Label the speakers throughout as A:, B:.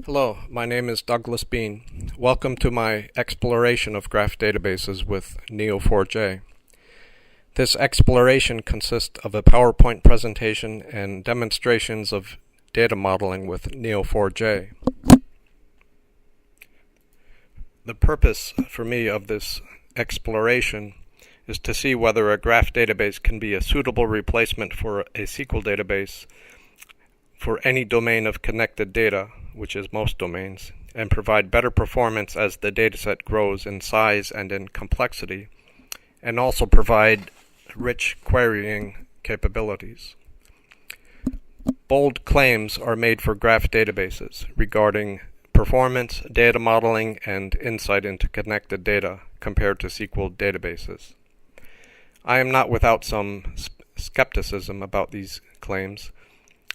A: Hello, my name is Douglas Bean. Welcome to my exploration of graph databases with Neo4J. This exploration consists of a PowerPoint presentation and demonstrations of data modeling with Neo4J. The purpose for me of this exploration is to see whether a graph database can be a suitable replacement for a SQL database for any domain of connected data, which is most domains, and provide better performance as the dataset grows in size and in complexity, and also provide rich querying capabilities. Bold claims are made for graph databases regarding performance, data modeling, and insight into connected data compared to SQL databases. I am not without some skepticism about these claims,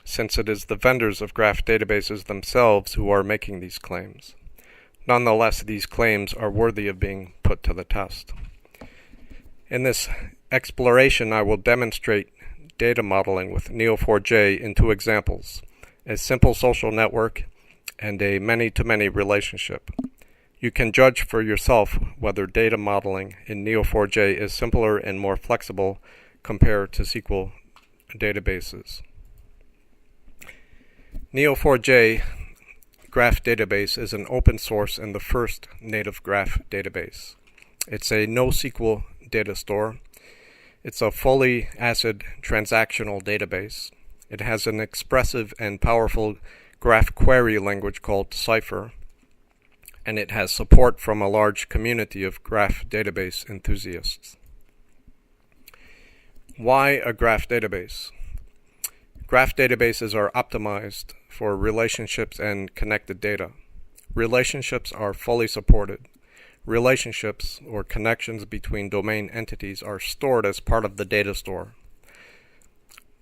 A: since it is the vendors of graph databases themselves who are making these claims. Nonetheless, these claims are worthy of being put to the test. In this exploration, I will demonstrate data modeling with Neo4J in two examples: a simple social network and a many-to-many relationship. You can judge for yourself whether data modeling in Neo4J is simpler and more flexible compared to SQL databases. Neo4j graph database is an open source and the first native graph database. It's a NoSQL data store. It's a fully ACID transactional database. It has an expressive and powerful graph query language called Cypher, and it has support from a large community of graph database enthusiasts. Why a graph database? Graph databases are optimized for relationships and connected data. Relationships are fully supported. Relationships, or connections between domain entities, are stored as part of the data store.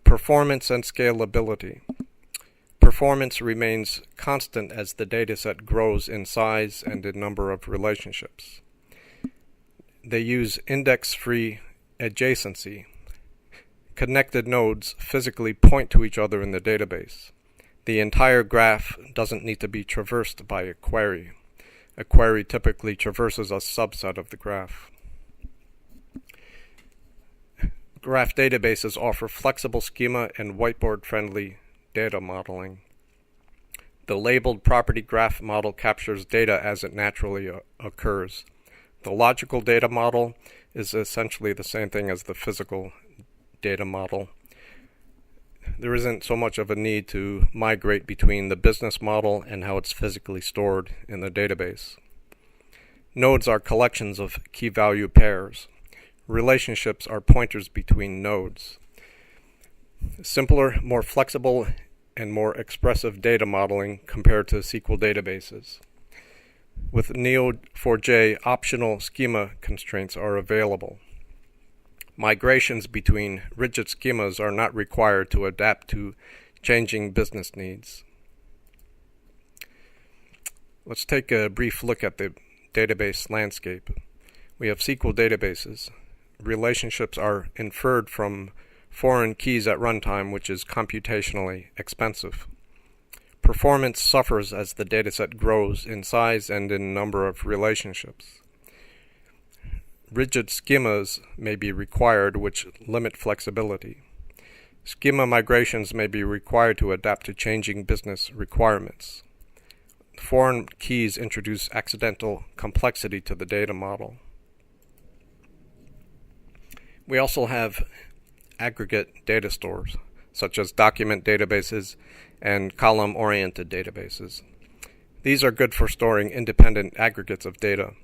A: Performance and scalability. Performance remains constant as the dataset grows in size and in number of relationships. They use index-free adjacency. Connected nodes physically point to each other in the database. The entire graph doesn't need to be traversed by a query. A query typically traverses a subset of the graph. Graph databases offer flexible schema and whiteboard-friendly data modeling. The labeled property graph model captures data as it naturally occurs. The logical data model is essentially the same thing as the physical data model. There isn't so much of a need to migrate between the business model and how it's physically stored in the database. Nodes are collections of key value pairs. Relationships are pointers between nodes. Simpler, more flexible, and more expressive data modeling compared to SQL databases. With Neo4j, optional schema constraints are available. Migrations between rigid schemas are not required to adapt to changing business needs. Let's take a brief look at the database landscape. We have SQL databases. Relationships are inferred from foreign keys at runtime, which is computationally expensive. Performance suffers as the dataset grows in size and in number of relationships. Rigid schemas may be required, which limit flexibility. Schema migrations may be required to adapt to changing business requirements. Foreign keys introduce accidental complexity to the data model. We also have aggregate data stores, such as document databases and column-oriented databases. These are good for storing independent aggregates of data.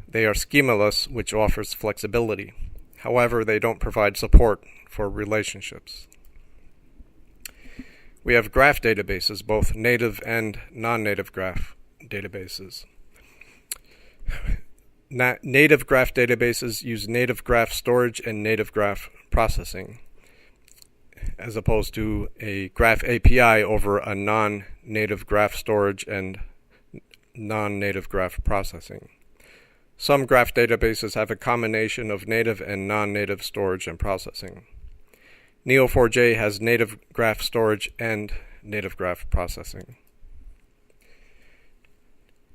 A: They are schemaless, which offers flexibility. However, they don't provide support for relationships. We have graph databases, both native and non-native graph databases. Native graph databases use native graph storage and native graph processing, as opposed to a graph API over a non-native graph storage and non-native graph processing. Some graph databases have a combination of native and non-native storage and processing. Neo4j has native graph storage and native graph processing.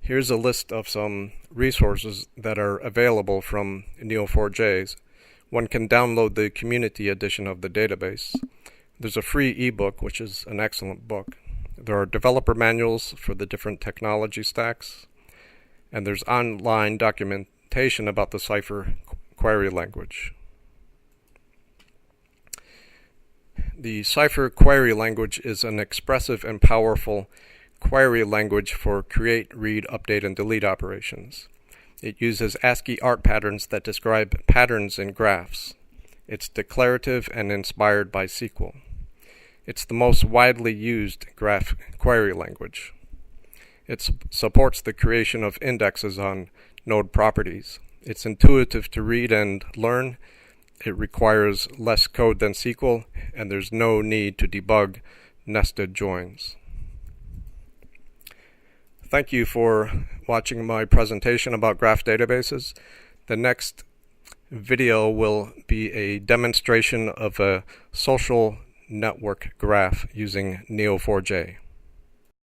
A: Here's a list of some resources that are available from Neo4J's. One can download the community edition of the database. There's a free ebook, which is an excellent book. There are developer manuals for the different technology stacks, and there's online documentation about the Cypher query language. The Cypher query language is an expressive and powerful query language for create, read, update, and delete operations. It uses ASCII art patterns that describe patterns in graphs. It's declarative and inspired by SQL. It's the most widely used graph query language. It supports the creation of indexes on node properties. It's intuitive to read and learn. It requires less code than SQL, and there's no need to debug nested joins. Thank you for watching my presentation about graph databases. The next video will be a demonstration of a social network graph using Neo4J.